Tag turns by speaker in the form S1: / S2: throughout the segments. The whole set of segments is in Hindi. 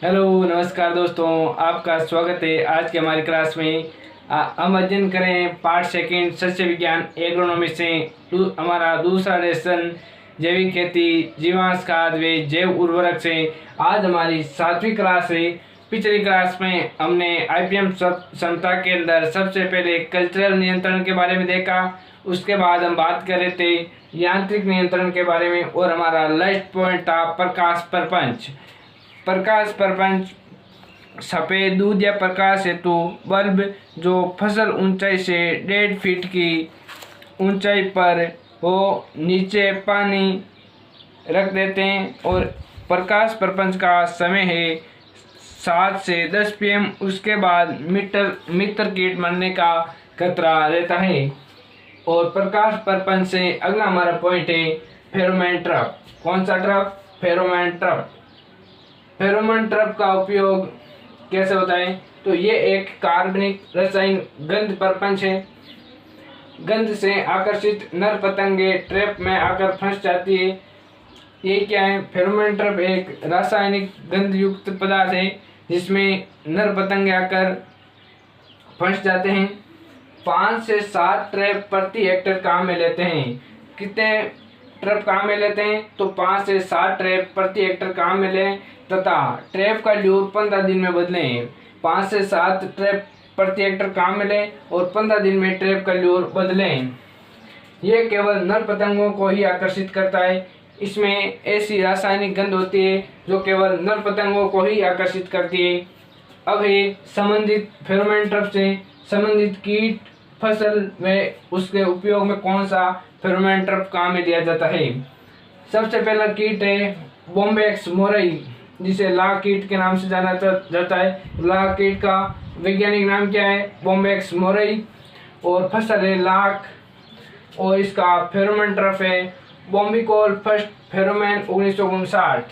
S1: हेलो नमस्कार दोस्तों, आपका स्वागत है आज के हमारी क्लास में। हम अध्ययन करें पार्ट सेकंड सस्य विज्ञान एग्रोनॉमी से हमारा दूसरा लेसन जैविक खेती जीवांश खाद व जैव उर्वरक से। आज हमारी 7वीं क्लास है। पिछली क्लास में हमने आईपीएम क्षमता के अंदर सबसे पहले कल्चरल नियंत्रण के बारे में देखा। उसके बाद हम बात कर रहे थे यांत्रिक नियंत्रण के बारे में और हमारा लास्ट पॉइंट था प्रकाश प्रपंच। प्रकाश प्रपंच सफ़ेद दूध या प्रकाश हेतु बल्ब जो फसल ऊंचाई से 1.5 फीट की ऊंचाई पर हो नीचे पानी रख देते हैं और प्रकाश प्रपंच का समय है 7 से 10 PM। उसके बाद मित्र कीट मरने का खतरा रहता है। और प्रकाश प्रपंच से अगला हमारा पॉइंट है फेरोमोन ट्रैप। कौन सा trap? Pheromone trap. Pheromone trap का उपयोग कैसे होता है? तो ये एक कार्बनिक रसायन गंध प्रपंच है। गंध से आकर्षित नर पतंगे ट्रैप में आकर फंस जाती है। ये क्या है? फेरोमोन ट्रैप एक रासायनिक गंध युक्त पदार्थ है जिसमें नर पतंगे आकर फंस जाते हैं। 5 से 7 ट्रैप प्रति हेक्टेयर काम में लेते हैं। कितने ट्रैप काम में लेते हैं? तो 5 से 7 ट्रैप प्रति हेक्टेयर काम में लें तथा ट्रैप का ल्यूर 15 दिन में बदलें। 5 से 7 ट्रैप प्रति हेक्टेयर काम में लें और 15 दिन में ट्रैप का ल्यूर बदलें। यह केवल नर पतंगों को ही आकर्षित करता है। इसमें ऐसी रासायनिक गंध होती है जो केवल नर पतंगों को ही आकर्षित करती है। अब है संबंधित फेरोमोन ट्रैप से संबंधित कीट फसल में उसके उपयोग में कौन सा फेरोमोन ट्रैप काम में लिया जाता है। सबसे पहला कीट है बॉम्बैक्स मोरई, जिसे लाख कीट के नाम से जाना जाता है। लाख कीट का वैज्ञानिक नाम क्या है? बॉम्बैक्स मोरई। और फसल है लाख और इसका फेरोमोन ट्रैप है बॉम्बिकॉल फर्स्ट फेरोमोन 1959।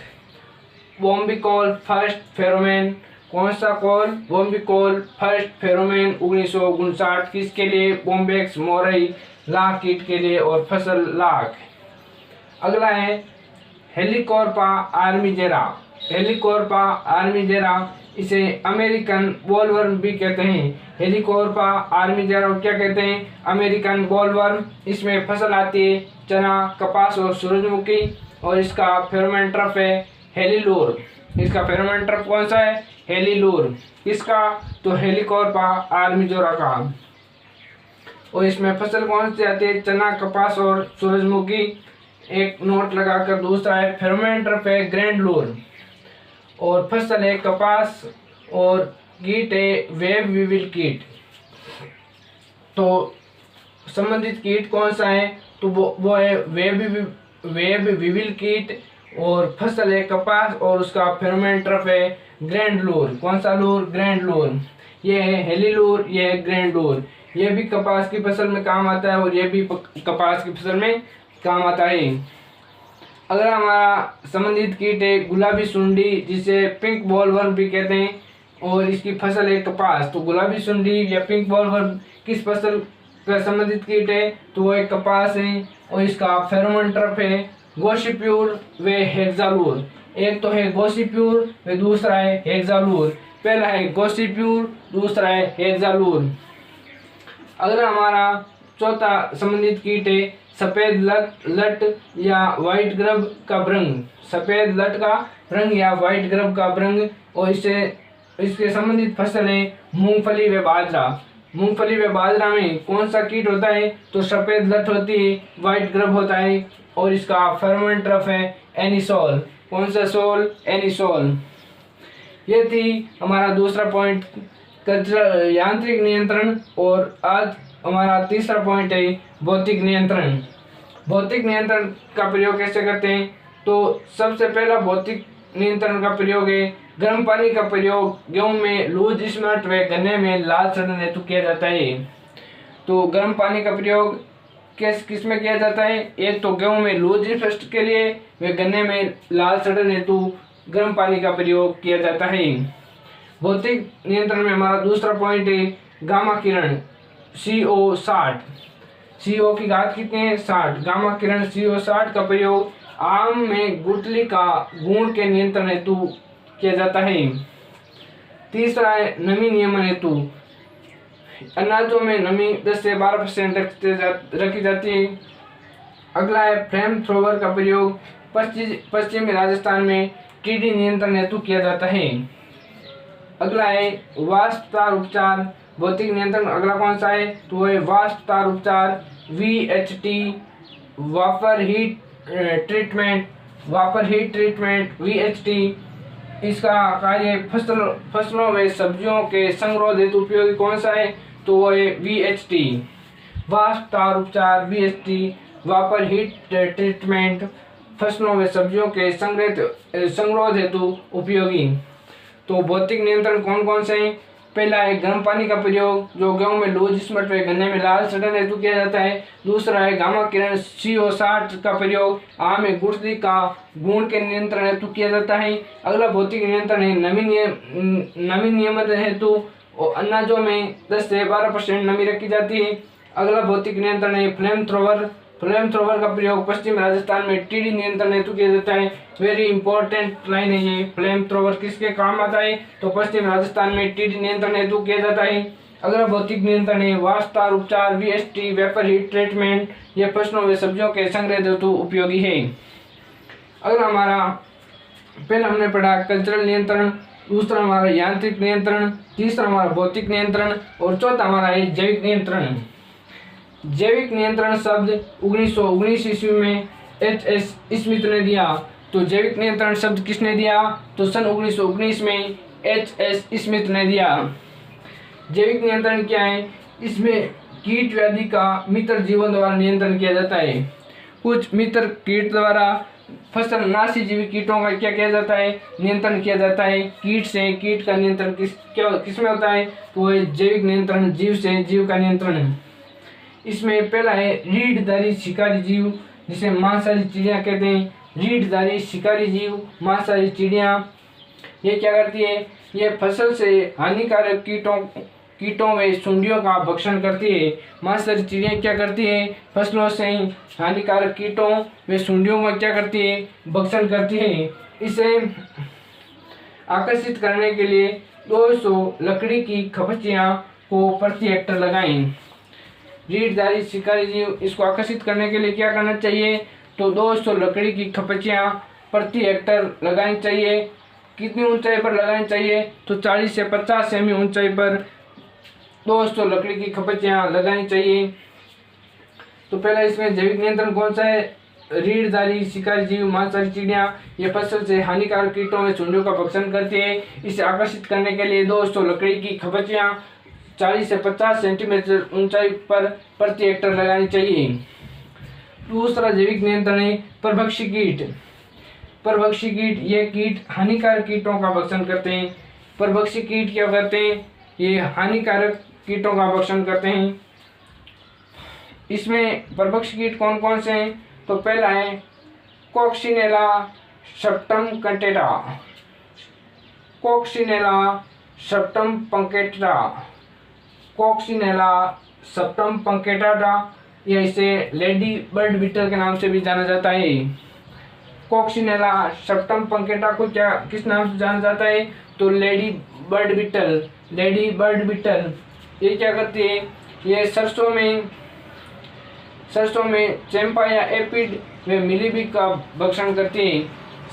S1: बॉम्बिकॉल फर्स्ट फेरोमोन कौन सा कॉल? बॉम्बिकॉल फर्स्ट फेरोमोन 1959 किसके लिए? बॉम्बैक्स मोरई लाख कीट के लिए और फसल लाख। अगला है हेलिकोर्पा आर्मीजेरा। हेलिकोर्पा आर्मीजेरा इसे अमेरिकन बॉलवर्म भी कहते हैं। हेलिकोर्पा आर्मीजेरा क्या कहते हैं? American bollworm. इसमें फसल आती है चना, कपास और सूरजमुखी और इसका फेरोमोन ट्रैप है हेलिलूर। इसका फेरोमोन ट्रैप कौन सा है? हेलिलूर। इसका तो हेलिकोर्पा आर्मीजेरा का। और इसमें फसल कौन सी आती है? चना, कपास और सूरजमुखी। एक नोट लगाकर दूसरा है फेरोमोन ट्रैप है ग्रैंडलूर और फसल है कपास और कीट है वेब विविल कीट। तो संबंधित कीट कौन सा है? तो वो है वेब विविल कीट और फसल है कपास और उसका फेरोमोन ट्रैप है ग्रैंडलूर। कौन सा लूर? ग्रैंडलूर। ये है हेलिलूर, ये है ग्रैंडलूर। ये भी कपास की फसल में काम आता है और ये भी कपास की फसल में काम आता है। अगला हमारा संबंधित कीट है गुलाबी सुंडी, जिसे पिंक बॉलवर्म भी कहते हैं और इसकी फसल है कपास। तो गुलाबी सुंडी या पिंक बॉलवर्म किस फसल का संबंधित कीट है? तो वो एक कपास है और इसका फेरोमोन ट्रैप है गोसिप्यूर व हेक्सालूर। एक तो है गोसिप्यूर व दूसरा है हेक्सालूर। पहला है गोसिप्यूर, दूसरा है हेक्सालूर। अगला हमारा चौथा संबंधित कीट है सफेद लट या व्हाइट ग्रब का भृंग। सफेद लट का भृंग या व्हाइट ग्रब का भृंग और इसके संबंधित फसल है मूंगफली व बाजरा। मूंगफली व बाजरा में कौन सा कीट होता है? तो सफेद लट होती है, व्हाइट ग्रब होता है और इसका फेरोमोन ट्रैप है एनिसोल। कौन सा सोल? एनिसोल। ये थी हमारा दूसरा पॉइंट कल्चरल यांत्रिक नियंत्रण। और आज हमारा तीसरा पॉइंट है भौतिक नियंत्रण। भौतिक नियंत्रण का प्रयोग कैसे करते हैं? तो सबसे पहला भौतिक नियंत्रण का प्रयोग है गर्म पानी का प्रयोग गेहूं में लूज स्मट व गन्ने में लाल सड़न हेतु किया जाता है। तो गर्म पानी का प्रयोग किस में किया जाता है? एक तो गेहूं में लूज स्मट के लिए व गन्ने में लाल सड़न हेतु गर्म पानी का प्रयोग किया जाता है। भौतिक नियंत्रण में हमारा दूसरा पॉइंट है गामा किरण CO60। CO की घात कितनी है? 60। गामा किरण CO60 का प्रयोग आम में गुठली का गुण के नियंत्रण हेतु किया जाता है। तीसरा है नमी नियमन हेतु, अनाजों में नमी 10 से 12% रखी जाती है। अगला है फ्लेम थ्रोवर का प्रयोग पश्चिमी राजस्थान में टीडी नियंत्रण हेतु किया जाता है। अगला है वाष्प तार उपचार भौतिक नियंत्रण, अगला कौन सा है तो वो है वाष्प तार उपचार VHT, वापर हीट ट्रीटमेंट VHT। इसका कार्य फसलों में सब्जियों के संग्रह हेतु उपयोगी कौन सा है तो वो है VHT, वाष्प तार उपचार VHT, वापर हीट ट्रीटमेंट फसलों में सब्जियों के संग्रह हेतु उपयोगी। तो भौतिक नियंत्रण कौन कौन से हैं? पहला है गर्म पानी का प्रयोग जो गेहूं में लूज स्मट व गन्ने में लाल सड़न हेतु किया जाता है। दूसरा है गामा किरण CO60 का प्रयोग आम में गुठली का गुण के नियंत्रण हेतु किया जाता है। अगला भौतिक नियंत्रण है नमी नियमन हेतु अनाजों में 10 से 12% नमी रखी जाती है। अगला भौतिक नियंत्रण है फ्लेम थ्रोवर का प्रयोग पश्चिम राजस्थान में टीडी नियंत्रण हेतु किया जाता है। वेरी इंपॉर्टेंट लाइन है ये, फ्लेम थ्रोवर किसके काम आता है तो पश्चिम राजस्थान में टीडी नियंत्रण हेतु किया जाता है। अगला भौतिक नियंत्रण है वाष्प तार उपचार VHT, वेपर हीट ट्रीटमेंट, यह फसलों व सब्जियों के संग्रह हेतु उपयोगी है। अगला हमारा पहला हमने पढ़ा कल्चरल नियंत्रण, दूसरा हमारा यांत्रिक नियंत्रण, तीसरा हमारा भौतिक नियंत्रण और चौथा हमारा है जैविक नियंत्रण। जैविक नियंत्रण शब्द 1919 ईस्वी में HS स्मिथ ने दिया। तो जैविक नियंत्रण शब्द किसने दिया तो सन 1919 में HS स्मिथ ने दिया। जैविक नियंत्रण क्या है? इसमें कीट व्याधि का मित्र जीवों द्वारा नियंत्रण किया जाता है। कुछ मित्र कीट द्वारा फसल नाशी जीवी कीटों का क्या किया जाता है नियंत्रण किया जाता है। कीट का नियंत्रण किसमें होता है तो जैविक नियंत्रण जीव से जीव का नियंत्रण। इसमें पहला है रीढ़धारी शिकारी जीव जिसे मांसाहारी चिड़िया कहते हैं। रीढ़धारी शिकारी जीव मांसाहारी चिड़िया ये क्या करती है? ये फसल से हानिकारक कीटों व सुंडियों का भक्षण करती है। मांसाहारी चिड़िया क्या करती है? फसलों से हानिकारक कीटों व सुंडियों का क्या करती है? भक्षण करती है। इसे आकर्षित करने के लिए 200 लकड़ी की खपचियां को प्रति हेक्टर लगाएं। रीढ़धारी शिकारी जीव इसको आकर्षित करने के लिए क्या करना चाहिए तो 200 लकड़ी की खपचियां प्रति हेक्टर लगानी चाहिए। कितनी ऊंचाई पर लगानी चाहिए तो 40 से 50 सेमी ऊंचाई पर 200 लकड़ी की खपचियां लगानी चाहिए। तो पहला इसमें जैविक नियंत्रण कौन सा है? रीढ़धारी शिकारी जीव मांसाहारी चिड़िया ये फसल से हानिकारक कीटों में झुंडों का भक्षण करती है। इसे आकर्षित करने के लिए 200 लकड़ी की खपचियां 40 से 50 सेंटीमीटर ऊंचाई पर प्रति हेक्टर लगानी चाहिए। दूसरा जैविक नियंत्रण है परभक्षी कीट। परभक्षी कीट ये कीट हानिकारक कीटों का भक्षण करते हैं। परभक्षी कीट क्या करते हैं? ये हानिकारक कीटों का भक्षण करते हैं। इसमें परभक्षी कीट कौन कौन से हैं तो पहला है कॉक्सिनेला सप्टम कंटेटा, कॉक्सिनेला सप्टम पंकेटा, कॉक्सिनेला सप्टम पंकेटा या इसे लेडी बर्ड बीटल के नाम से भी जाना जाता है। कॉक्सिनेला सप्टम पंकेटा को क्या किस नाम से जाना जाता है तो लेडी बर्ड बीटल। ये क्या करती है? ये सरसों में चैंपा या एपिड व मिलीबग का भक्षण करती है।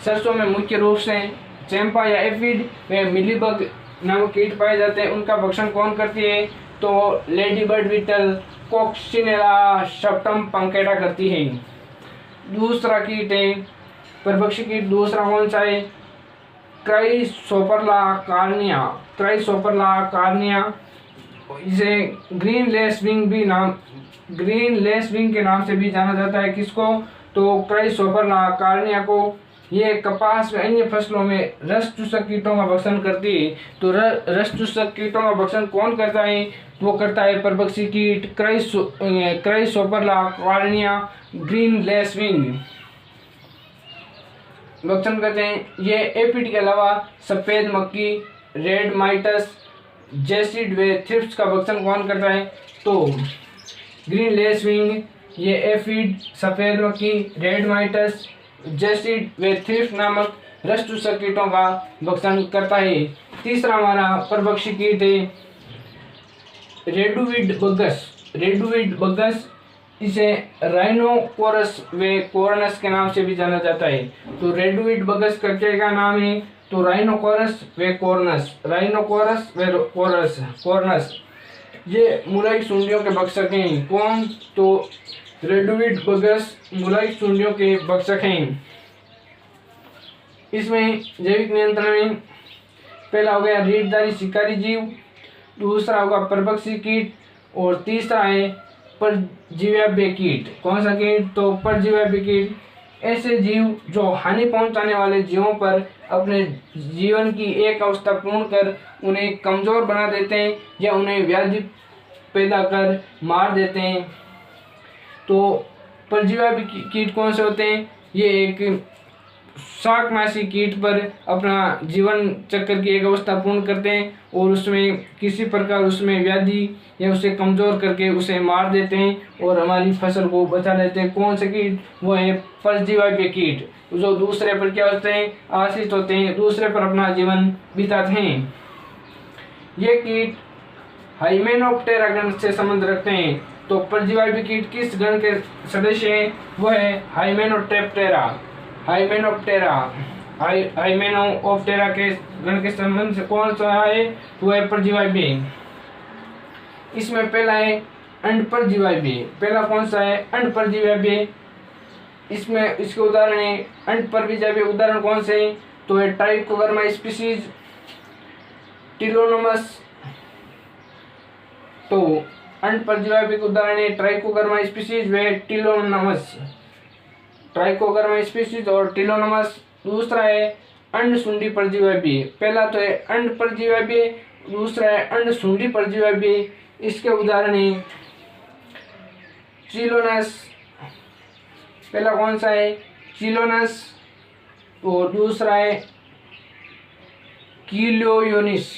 S1: सरसों में मुख्य रूप से चैंपा या एपिड व मिलीबग नामक कीट पाए जाते हैं। उनका भक्षण कौन करती है तो लेडी बर्ड बीटल कॉक्सिनेला सप्टम पंकेटा करती है। दूसरा कीट है परभक्षी कीट, दूसरा कौन सा है? Chrysoperla cornea. इसे ग्रीन लेस विंग के नाम से भी जाना जाता है। किसको तो क्राइसोपरला कार्निया को। ये कपास व अन्य फसलों में रस चूसक कीटों का भक्षण करती है। तो रस चूसक कीटों का भक्षण कौन करता है? वो करता है परभक्षी कीट Chrysoperla cornea green less wing भक्षण करते हैं। ये एपिड के अलावा सफेद मक्खी, रेड माइटस, जेसिड व थ्रिप्स का भक्षण कौन करता है तो ग्रीन लेस विंग, ये एफिड, सफेद मक्खी, रेड माइटस, जेसिड व थ्रिप्स नामक रस चूसक कीटों का भक्षण करता है। तीसरा हमारा परभक्षी कीट है रेडुविड बगस। रेडुविड बगस इसे राइनोकोरस व कोरनस के नाम से भी जाना जाता है। तो रेडुविड बगस का क्या नाम है? तो राइनोकोरस व कोरनस, राइनोकोरस व कोरनस ये मूलक सुंडियों के भक्षक हैं। कौन? तो रेडुविड बगस मूलक सुंडियों के भक्षक हैं। इसमें जैविक नियंत्रण में पहला हो गया रीढ़धारी शिकारी जीव, दूसरा होगा परभक्षी कीट और तीसरा है परजीव्याभ्य कीट। कौन सा कीट? तो परजीव्याभ्य कीट ऐसे जीव जो हानि पहुंचाने वाले जीवों पर अपने जीवन की एक अवस्था पूर्ण कर उन्हें कमजोर बना देते हैं या उन्हें व्याधि पैदा कर मार देते हैं। तो परजीव्याभ्य कीट कौन से होते हैं? ये एक शाकनाशी कीट पर अपना जीवन चक्र की एक अवस्था पूर्ण करते हैं और उसमें किसी प्रकार उसमें व्याधि या उसे कमजोर करके उसे मार देते हैं और हमारी फसल को बचा लेते हैं। कौन से कीट? वो है परजीव्याभ्य कीट, जो दूसरे पर क्या होते हैं? आश्रित होते हैं, दूसरे पर अपना जीवन बिताते हैं। ये कीट हाइमेनोप्टेरा गण से संबंध रखते हैं। तो परजीव्याभ्य कीट किस गण के सदस्य हैं? वो है हाइमेनोप्टेरा। हाइमेनोप्टेरा के गण के संबंध से कौन सा है? वो है परजीव्याभ्य। इसमें पहला है अंडपरजीव्याभ्य। पहला कौन सा है? अंडपरजीव्याभ्य। इसमें इसके उदाहरण है अंडपरजीव्याभ्य। उदाहरण कौन से हैं? तो है ट्राइकोग्रामा स्पीशीज, टिलोनमस। तो अंडपरजीव्याभ्य के उदाहरण है ट्राइकोग्रामा स्पीशीज व टिलोनमस, ट्राइकोग्रामा स्पीशीज और टिलोनमस। दूसरा है अंडसुंडी परजीव्याभ्य। पहला तो है अंडपरजीव्याभ्य, दूसरा है अंडसुंडी परजीव्याभ्य। इसके उदाहरण है चिलोनस। पहला कौन सा है? चिलोनस और दूसरा है कीलियोनिस।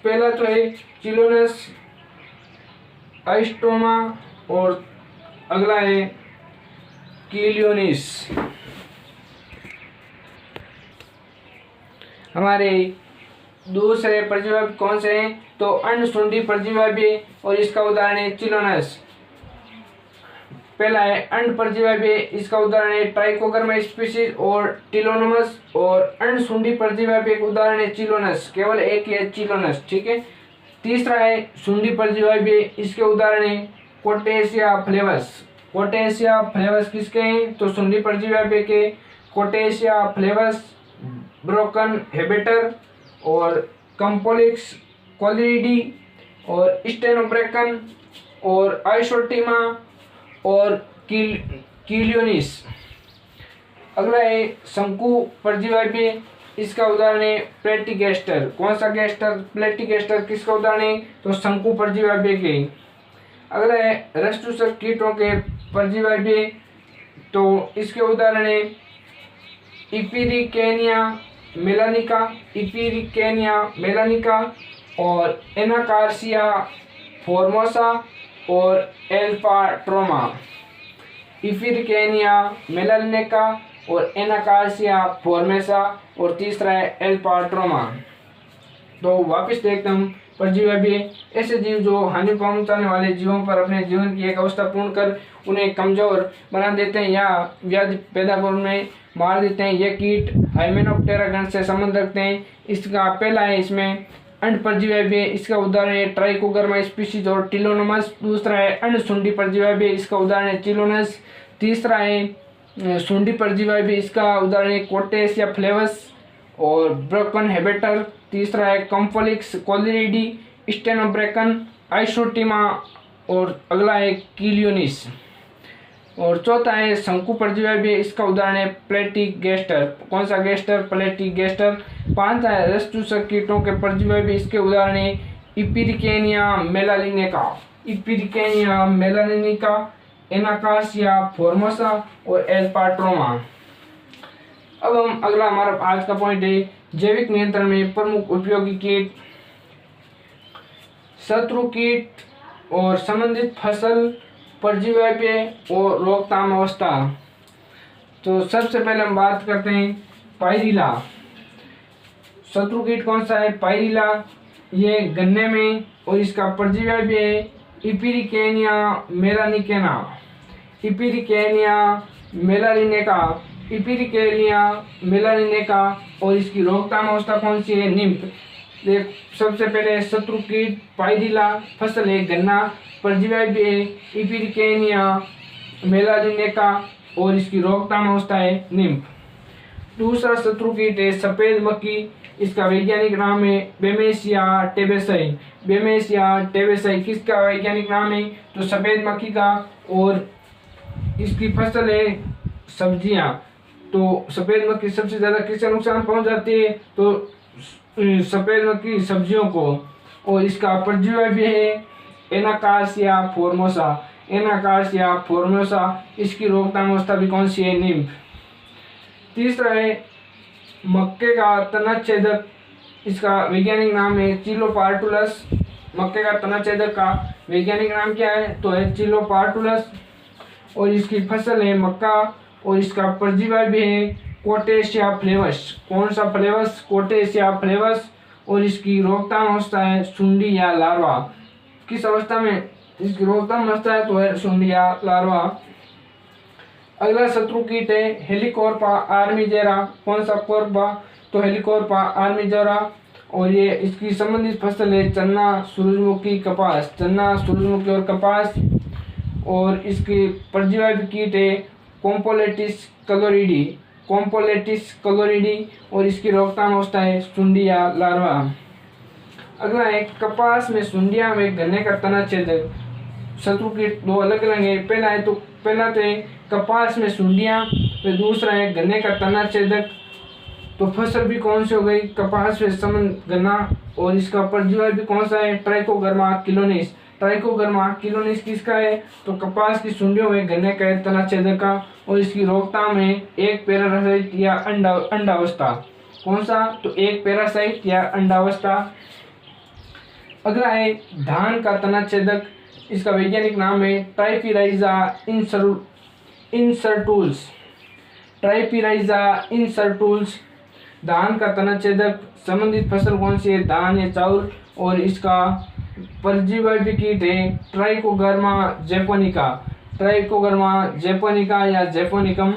S1: पहला तो है चिलोनस आइस्टोमा और अगला है कीलियोनिस। हमारे दूसरे परजीव्याभ्य कौन से हैं? तो अंडसुंडी परजीव्याभ्य और इसका उदाहरण है चिलोनस। पहला है अंडपरजीव्याभ्य, इसका उदाहरण है ट्राइकोग्रामा स्पीशीज और टिलोनमस। और अंडसुंडी परजीव्याभ्य का उदाहरण है चिलोनस, केवल एक ही है चिलोनस, ठीक है। तीसरा है सुंडी परजीव्याभ्य, इसके उदाहरण है कोटेशिया फ्लेवस। कोटेशिया फ्लेवस किसके हैं? तो सुंडी परजीव्याभ्य के कोटेशिया फ्लेवस, ब्रोकन हेबेटर और कंपोलिक्स कोलिडी और स्टेनोब्रेकन और आइसोटीमा और कीलियोनिस। अगला है शंकु परजीव्याभ्य, इसका उदाहरण है प्लेटिगेस्टर। कौन सा गेस्टर? प्लेटिगेस्टर। किसका उदाहरण है? तो शंकु परजीव्याभ्य के। अगला है रसचूसक कीटों के परजीव्याभ्य, तो इसके उदाहरण है इपिरिकेनिया मेलानिका और एनाकार्सिया फॉर्मोसा और एल्फाट्रोमा। इपिरिकेनिया मेलानिका और एनाकार्सिया फॉर्मोसा और तीसरा है एल्फाट्रोमा। तो वापस देखते हम परजीव्याभ्य ऐसे जीव जो हानि पहुंचाने वाले जीवों पर अपने जीवन की एक अवस्था पूर्ण कर उन्हें कमजोर बना देते हैं या व्याधि पैदा कर उन्हें मार देते हैं। ये कीट हाइमेनोप्टेरा गण से संबंध रखते हैं। इसका पहला है इसमें अंडपरजीव्याभ्य, इसका उदाहरण है ट्राइकोग्रामा स्पीशीज और टिलोनमस। दूसरा है अंडसुंडी परजीव्याभ्य, इसका उदाहरण है चिलोनस। तीसरा है सुंडी परजीव्याभ्य, इसका उदाहरण है कोटेशिया फ्लेवस और ब्रोकन हेबेटर। तीसरा है कंपोलिक्स कोलिडी, स्टेनोब्रेकन, आइसोटीमा और अगला है कीलियोनिस। और चौथा है शंकु परजीव्याभ्य, इसका उदाहरण है प्लेटिगेस्टर। कौन सा गेस्टर? प्लेटिगेस्टर। पांचवा है रसचूसक कीटों के परजीव्याभ्य, इसके उदाहरण है इपिरिकेनिया मेलानिका, एनाकार्सिया फॉर्मोसा और एल्फाट्रोमा। अब हम अगला हमारा आज का पॉइंट है जैविक नियंत्रण में प्रमुख उपयोगी कीट, शत्रु कीट और संबंधित फसल परजीव्याभ्य और रोकथाम अवस्था। तो सबसे पहले हम बात करते हैं पायरिला। शत्रु कीट कौन सा है? पायरिला। ये गन्ने में और इसका परजीवी भी है इपिरिकेनिया मेलानिकेना, इपिरिकेनिया मेलानिनेका, इपिरिकेनिया मेलानिनेका। और इसकी रोकथाम अवस्था कौन सी है? निम्फ। देख सबसे पहले शत्रु कीट पायरिला, फसल है गन्ना, परजीवी भी है इपिरिकेनिया मेलानिनेका और इसकी रोकथाम अवस्था है निम्फ। दूसरा शत्रु कीट है सफेद मक्खी, इसका वैज्ञानिक नाम है बेमेसिया टेबेसई। बेमेसिया टेबेसई किसका वैज्ञानिक नाम है? तो सफेद मक्खी का। और इसकी फसल है सब्जियां। तो सफेद मक्खी सबसे ज्यादा किससे नुकसान पहुंचाती है? तो सफेद मक्खी सब्जियों को। और इसका परजीवी भी है एनाकार्सिया फॉर्मोसा, एनाकार्सिया फॉर्मोसा। इसकी रोकथाम अवस्था भी कौन सी है? निम्फ। तीसरा है मक्के का तनाछेदक, इसका वैज्ञानिक नाम है चिलोपार्टुलस। मक्के का तनाछेदक का वैज्ञानिक नाम क्या है? तो है चिलोपार्टुलस। और इसकी फसल है मक्का और इसका परजीवी भी है कोटेशिया फ्लेवस। कौन सा फ्लेवस? कोटेशिया फ्लेवस। और इसकी रोकथाम अवस्था है सुंडी या लार्वा। किस अवस्था में इसकी रोकथाम अवस्था है? तो है सुंडी या लार्वा। अगला शत्रु कीट है हेलिकोर्पा आर्मीजेरा। कौन सा कोर्पा? तो हेलिकोर्पा आर्मीजेरा। और ये इसकी संबंधित फसल है चन्ना, सूरजमुखी, कपास, चन्ना, सूरजमुखी और कपास। और इसकी परजीवी कीट है कॉम्पोलेटिस क्लोरिडी, कॉम्पोलेटिस क्लोरिडी। और इसकी रोकथाम अवस्था है सुंडी या लार्वा। अगला है कपास में सुंडियां व गन्ने का तनाछेदक। शत्रु कीट दो अलग अलग है। पहला तो है कपास में सुंडियां, फिर दूसरा है गन्ने का तनाछेदक। तो फसल भी कौन सी हो गई? कपास में समन गन्ना। और इसका परजीवी भी कौन सा है? ट्राइकोगर्मा किलोनिस। ट्राइकोगर्मा किलोनिस किसका है? तो कपास की सुंडियों में गन्ने का तनाछेदक का। और इसकी रोकथाम है एक पैरासाइट या अंडावस्था। कौन सा? तो एक पैरासाइट या अंडावस्था। अगला है धान का तनाछेदक, इसका वैज्ञानिक नाम है ट्राइपिराइजा इंसर्टूल्स, ट्राइपिराइजा इंसर्टूल्स। धान का तनाछेदक संबंधित फसल कौन सी है? धान या चावल। और इसका परजीवी कीट है ट्राइकोगर्मा जैपोनिका, ट्राइकोगर्मा जैपोनिका या जैपोनिकम।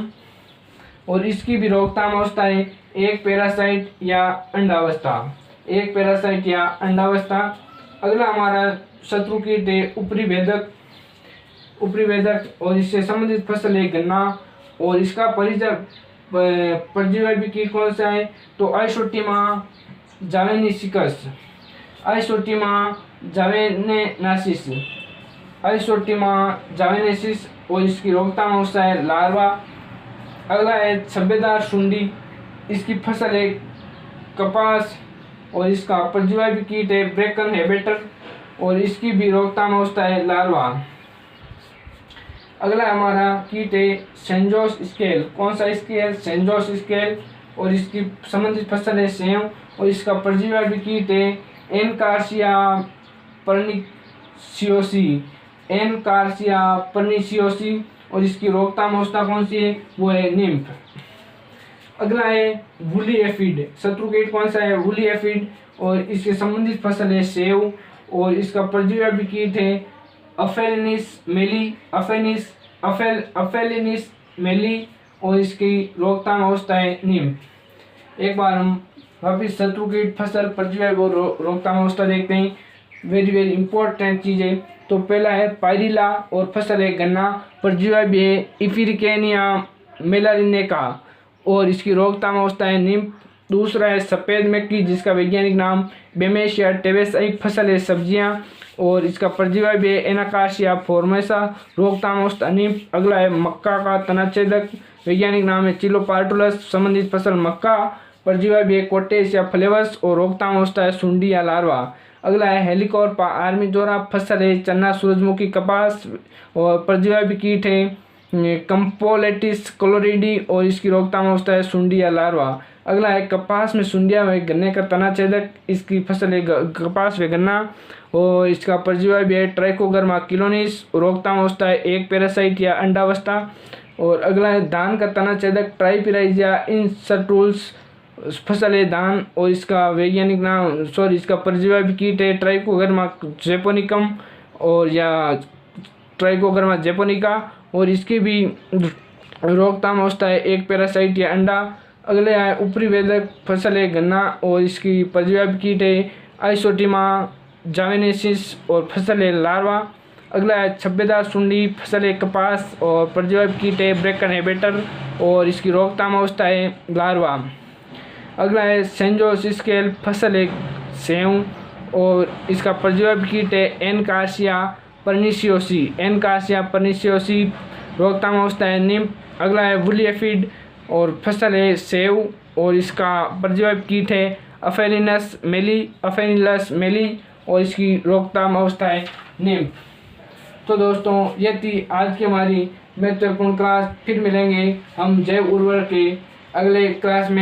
S1: और इसकी भी रोकथाम अवस्था है एक पैरासाइट या अंडावस्था, एक पैरासाइट या अंडावस्था। अगला हमारा शत्रु कीट है ऊपरी भेदक, ऊपरी भेदक। और इससे संबंधित फसल है गन्ना। और इसका परजीवी कीट कौन सा है? तो आइसोटिमा जावेनिसिकस, आइसोटिमा जावेनेसिस, आइसोटिमा जावेनेसिस। और इसकी रोकथाम अवस्था है लार्वा। अगला है छब्बेदार सुंडी, इसकी फसल है कपास। और इसका परजीवी कीट है ब्रेकन हेबेटर। और इसकी भी रोकथाम अवस्था है लार्वा। अगला हमारा कीट है सेंजोस स्केल। कौन सा स्केल? San Jose scale. और इसकी संबंधित फसल है सेव। और इसका परजीवी कीट है एनकार्सिया परनिसियोसी, एनकार्सिया परनिसियोसी। और इसकी रोकथाम अवस्था कौन सी है? वो है निम्फ। अगला है वूली एफिड। शत्रु कीट कौन सा है? Woolly aphid. और इसके संबंधित फसल है सेव। और इसका परजीवी कीट है अफेलिनिस मेली, अफेलिनिस मेली। और इसकी रोकथाम अवस्था है निम्फ। एक बार हम वापिस शत्रु कीट फसल परजीवी और रोकथाम अवस्था देखते हैं। वेरी वेरी इंपॉर्टेंट चीज़ें। तो पहला है पायरिला और फसल है गन्ना, परजीवी भी है इपिरिकेनिया मेलानिनेका और इसकी रोकथाम अवस्था है निम्फ। दूसरा है सफ़ेद मक्खी जिसका वैज्ञानिक नाम बेमेसिया टेबेसई, फसल है सब्जियां और इसका परजीवी भी है एनाकार्सिया फॉर्मोसा, रोकथाम अवस्था निम्फ। अगला है मक्का का तनाछेदक, वैज्ञानिक नाम है चिलोपार्टुलस, संबंधित फसल मक्का, परजीवी भी है कोटेशिया फ्लेवस और रोकथाम अवस्था है सुंडी या लार्वा। अगला है हेलिकोर्पा आर्मीजोरा, फसल है चन्ना, सूरजमुखी, कपास और परजीवी कीट है कंपोलेटिस क्लोरिडी और इसकी रोकथाम अवस्था है सुंडी या लार्वा। अगला है कपास में सुंडिया व गन्ने का तनाछेदक, इसकी फसल है कपास व गन्ना और इसका परजीवी भी है ट्राइकोगर्मा किलोनिस, रोकथाम अवस्था है एक पैरासाइट या अंडावस्था। और अगला है धान का तना छेदक ट्राइपिराइजिया इंसर्टुल्स फसल है धान, और इसका वैज्ञानिक नाम इसका परिजीवी कीट है ट्राइकोग्रामा जैपोनिकम और या ट्राइकोग्रामा जैपोनिका, और इसकी भी रोकथाम अवस्था है एक पैरासाइट या अंडा। अगले है ऊपरी वेदक फसल है गन्ना और इसकी परिजीवी कीट है आइसोटिमा जावेनेसिस और फसल है लार्वा। अगला है छब्बेदार सुंडी फसल है कपास और परिजीवी कीट है ब्रेकन हेबेटर और इसकी रोकथाम अवस्था है लार्वा। अगला है सेंजोस स्केल फसल है सेव और इसका परिजीवी कीट है एनकार्सिया परनीसियोसी रोकथाम अवस्था है नीम। अगला है वुली एफिड और फसल है सेव और इसका परिजीवी कीट है अफेनिलस मेली और इसकी रोकथाम अवस्था है नीम। तो दोस्तों ये थी आज की हमारी महत्वपूर्ण क्लास। फिर मिलेंगे हम जैव उर्वरक के अगले क्लास में।